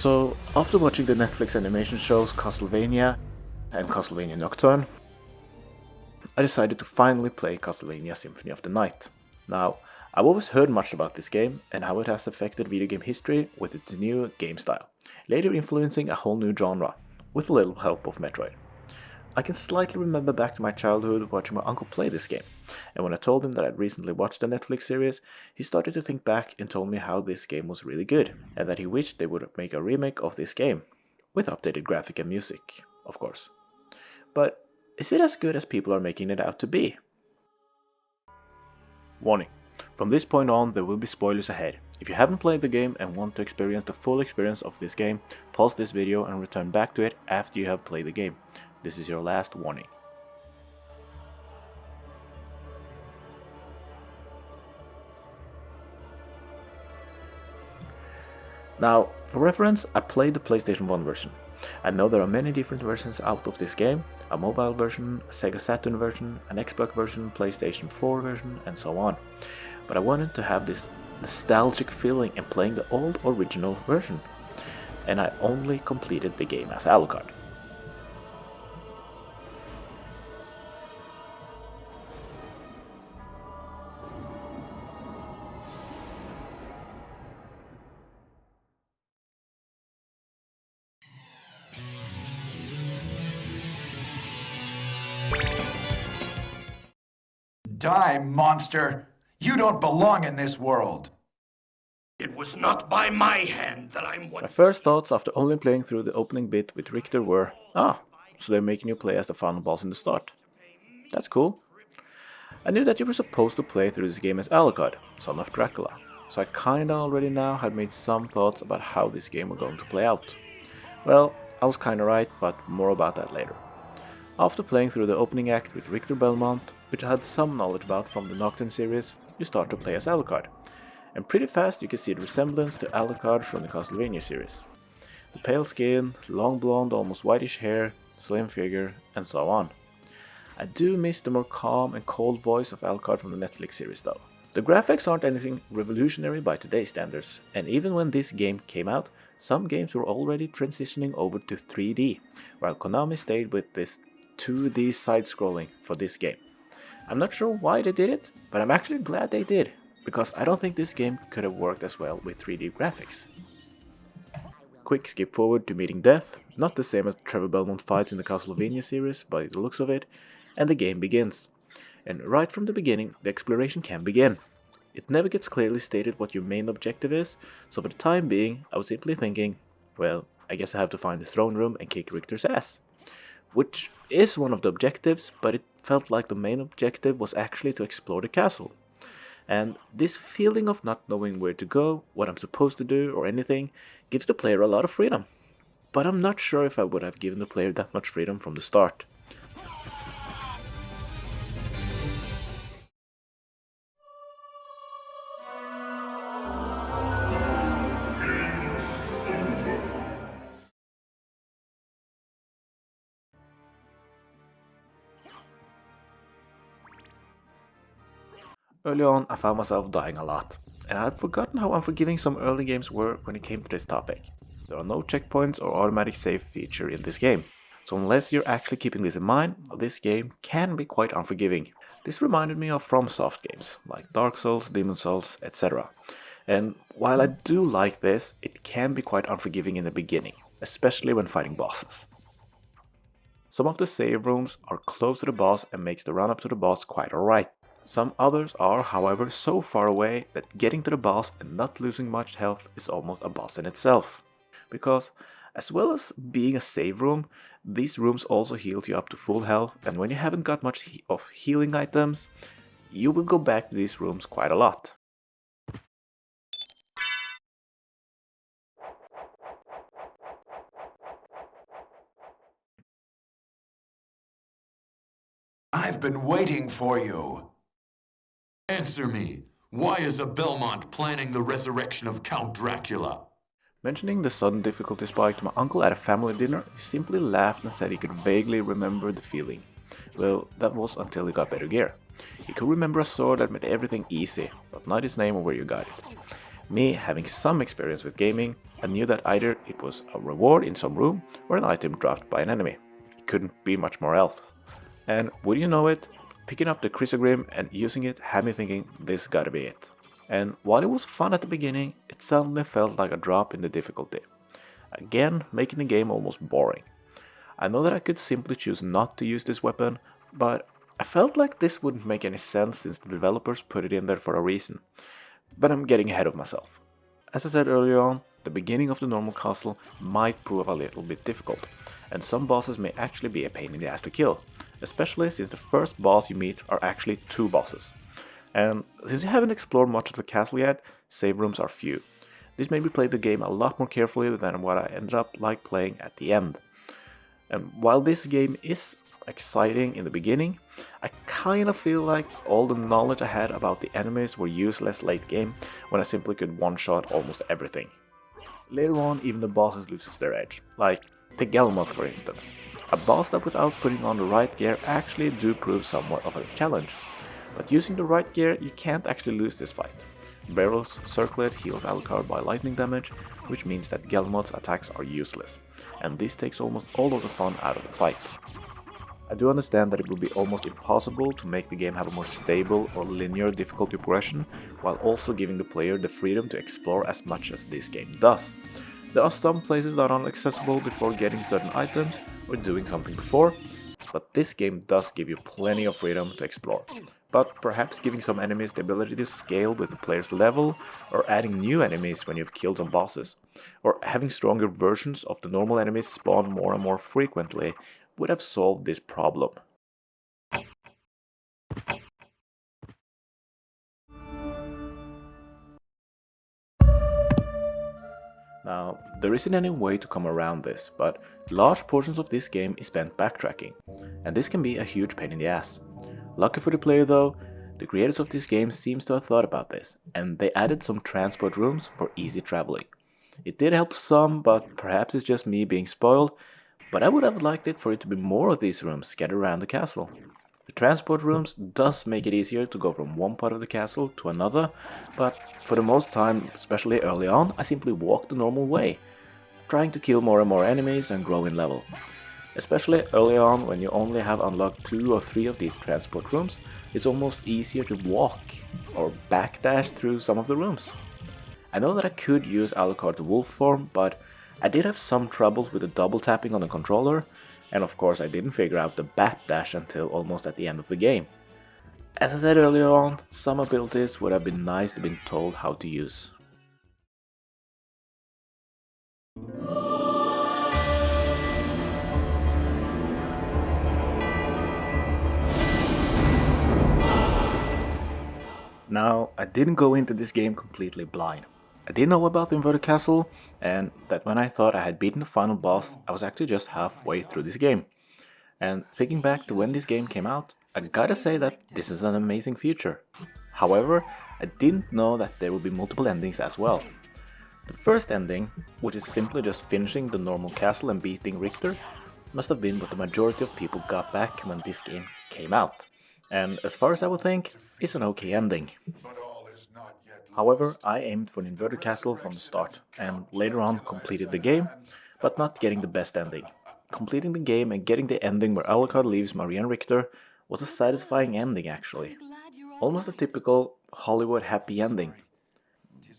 So, after watching the Netflix animation shows Castlevania and Castlevania Nocturne, I decided to finally play Castlevania Symphony of the Night. Now, I've always heard much about this game and how it has affected video game history with its new game style, later influencing a whole new genre, with a little help of Metroid. I can slightly remember back to my childhood watching my uncle play this game, and when I told him that I'd recently watched the Netflix series, he started to think back and told me how this game was really good, and that he wished they would make a remake of this game, with updated graphic and music, of course. But is it as good as people are making it out to be? Warning. From this point on, there will be spoilers ahead. If you haven't played the game and want to experience the full experience of this game, pause this video and return back to it after you have played the game. This is your last warning. Now, for reference, I played the PlayStation 1 version. I know there are many different versions out of this game, a mobile version, a Sega Saturn version, an Xbox version, PlayStation 4 version, and so on. But I wanted to have this nostalgic feeling in playing the old original version, and I only completed the game as Alucard. Die, monster! You don't belong in this world! It was not by my hand that I'm My first thoughts after only playing through the opening bit with Richter were, so they're making you play as the final boss in the start. That's cool. I knew that you were supposed to play through this game as Alucard, son of Dracula, so I kinda already now had made some thoughts about how this game was going to play out. Well, I was kinda right, but more about that later. After playing through the opening act with Richter Belmont, which I had some knowledge about from the Nocturne series, you start to play as Alucard. And pretty fast you can see the resemblance to Alucard from the Castlevania series. The pale skin, long blonde, almost whitish hair, slim figure, and so on. I do miss the more calm and cold voice of Alucard from the Netflix series though. The graphics aren't anything revolutionary by today's standards, and even when this game came out, some games were already transitioning over to 3D, while Konami stayed with this 2D side-scrolling for this game. I'm not sure why they did it, but I'm actually glad they did, because I don't think this game could have worked as well with 3D graphics. Quick skip forward to meeting death, not the same as Trevor Belmont fights in the Castlevania series by the looks of it, and the game begins. And right from the beginning, the exploration can begin. It never gets clearly stated what your main objective is, so for the time being, I was simply thinking, well, I guess I have to find the throne room and kick Richter's ass. Which is one of the objectives, but it felt like the main objective was actually to explore the castle. And this feeling of not knowing where to go, what I'm supposed to do, or anything, gives the player a lot of freedom. But I'm not sure if I would have given the player that much freedom from the start. Early on, I found myself dying a lot, and I had forgotten how unforgiving some early games were when it came to this topic. There are no checkpoints or automatic save feature in this game, so unless you're actually keeping this in mind, this game can be quite unforgiving. This reminded me of FromSoft games, like Dark Souls, Demon Souls, etc. And while I do like this, it can be quite unforgiving in the beginning, especially when fighting bosses. Some of the save rooms are close to the boss and makes the run up to the boss quite alright. Some others are, however, so far away that getting to the boss and not losing much health is almost a boss in itself. Because, as well as being a save room, these rooms also heal you up to full health, and when you haven't got much of healing items, you will go back to these rooms quite a lot. I've been waiting for you. Answer me. Why is a Belmont planning the resurrection of Count Dracula? Mentioning the sudden difficulty spike to my uncle at a family dinner, he simply laughed and said he could vaguely remember the feeling. Well, that was until he got better gear. He could remember a sword that made everything easy, but not his name or where you got it. Me, having some experience with gaming, I knew that either it was a reward in some room or an item dropped by an enemy. It couldn't be much more else. And would you know it, picking up the Chrysogrim and using it had me thinking this gotta be it. And while it was fun at the beginning, it suddenly felt like a drop in the difficulty. Again, making the game almost boring. I know that I could simply choose not to use this weapon, but I felt like this wouldn't make any sense since the developers put it in there for a reason. But I'm getting ahead of myself. As I said earlier on, the beginning of the normal castle might prove a little bit difficult, and some bosses may actually be a pain in the ass to kill, especially since the first boss you meet are actually two bosses. And since you haven't explored much of the castle yet, save rooms are few. This made me play the game a lot more carefully than what I ended up like playing at the end. And while this game is exciting in the beginning, I kind of feel like all the knowledge I had about the enemies were useless late game when I simply could one-shot almost everything. Later on, even the bosses loses their edge, like take Gelmoth for instance. A boss that without putting on the right gear actually do prove somewhat of a challenge. But using the right gear, you can't actually lose this fight. Barrel's Circlet heals Alucard by lightning damage, which means that Gelmoth's attacks are useless, and this takes almost all of the fun out of the fight. I do understand that it would be almost impossible to make the game have a more stable or linear difficulty progression, while also giving the player the freedom to explore as much as this game does. There are some places that are inaccessible before getting certain items or doing something before, but this game does give you plenty of freedom to explore. But perhaps giving some enemies the ability to scale with the player's level, or adding new enemies when you've killed some bosses, or having stronger versions of the normal enemies spawn more and more frequently would have solved this problem. Now, there isn't any way to come around this, but large portions of this game is spent backtracking, and this can be a huge pain in the ass. Lucky for the player though, the creators of this game seems to have thought about this, and they added some transport rooms for easy traveling. It did help some, but perhaps it's just me being spoiled, but I would have liked it for it to be more of these rooms scattered around the castle. The transport rooms does make it easier to go from one part of the castle to another, but for the most time, especially early on, I simply walked the normal way, trying to kill more and more enemies and grow in level. Especially early on when you only have unlocked 2 or 3 of these transport rooms, it's almost easier to walk or backdash through some of the rooms. I know that I could use Alucard's wolf form, but I did have some troubles with the double tapping on the controller, and of course I didn't figure out the bat dash until almost at the end of the game. As I said earlier on, some abilities would have been nice to be told how to use. Now, I didn't go into this game completely blind. I did know about the inverted castle, and that when I thought I had beaten the final boss, I was actually just halfway through this game. And thinking back to when this game came out, I gotta say that this is an amazing feature. However, I didn't know that there would be multiple endings as well. The first ending, which is simply just finishing the normal castle and beating Richter, must have been what the majority of people got back when this game came out. And as far as I would think, it's an okay ending. However, I aimed for an inverted castle from the start, and later on completed the game, but not getting the best ending. Completing the game and getting the ending where Alucard leaves Marie and Richter was a satisfying ending actually. Almost a typical Hollywood happy ending.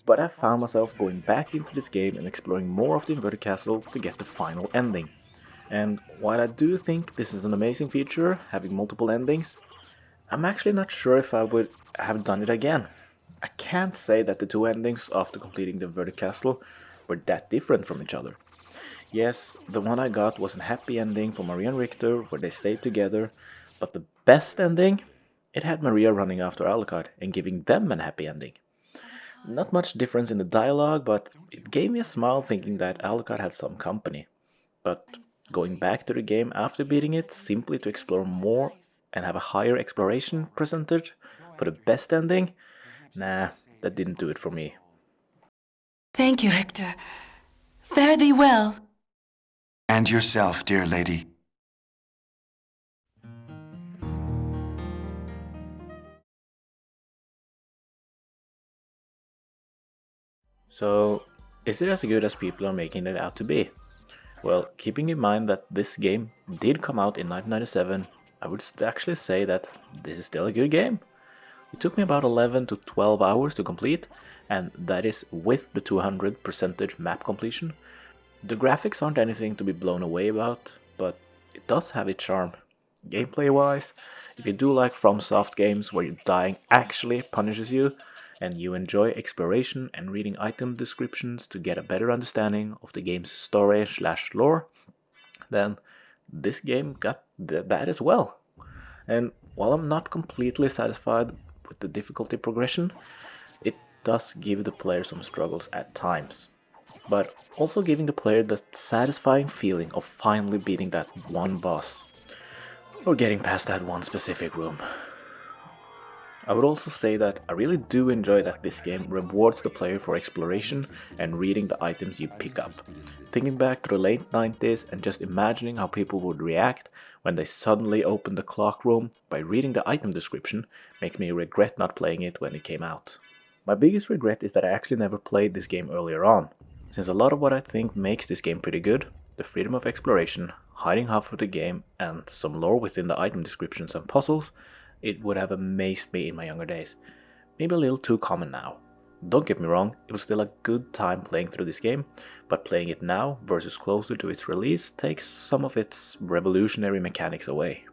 But I found myself going back into this game and exploring more of the inverted castle to get the final ending. And while I do think this is an amazing feature, having multiple endings, I'm actually not sure if I would have done it again. I can't say that the two endings after completing the inverted castle were that different from each other. Yes, the one I got was a happy ending for Maria and Richter where they stayed together, but the best ending? It had Maria running after Alucard and giving them an happy ending. Not much difference in the dialogue, but it gave me a smile thinking that Alucard had some company. But going back to the game after beating it, simply to explore more and have a higher exploration percentage for the best ending, nah, that didn't do it for me. Thank you, Richter. Fare thee well. And yourself, dear lady. So, is it as good as people are making it out to be? Well, keeping in mind that this game did come out in 1997, I would actually say that this is still a good game. It took me about 11 to 12 hours to complete, and that is with the 200% map completion. The graphics aren't anything to be blown away about, but it does have its charm. Gameplay wise, if you do like FromSoft games where your dying actually punishes you, and you enjoy exploration and reading item descriptions to get a better understanding of the game's story/lore, then this game got that as well. And while I'm not completely satisfied with the difficulty progression, it does give the player some struggles at times. But also giving the player the satisfying feeling of finally beating that one boss, or getting past that one specific room. I would also say that I really do enjoy that this game rewards the player for exploration and reading the items you pick up. Thinking back to the late 90s and just imagining how people would react when they suddenly opened the clock room by reading the item description makes me regret not playing it when it came out. My biggest regret is that I actually never played this game earlier on, since a lot of what I think makes this game pretty good, the freedom of exploration, hiding half of the game, and some lore within the item descriptions and puzzles, it would have amazed me in my younger days. Maybe a little too common now. Don't get me wrong, it was still a good time playing through this game, but playing it now versus closer to its release takes some of its revolutionary mechanics away.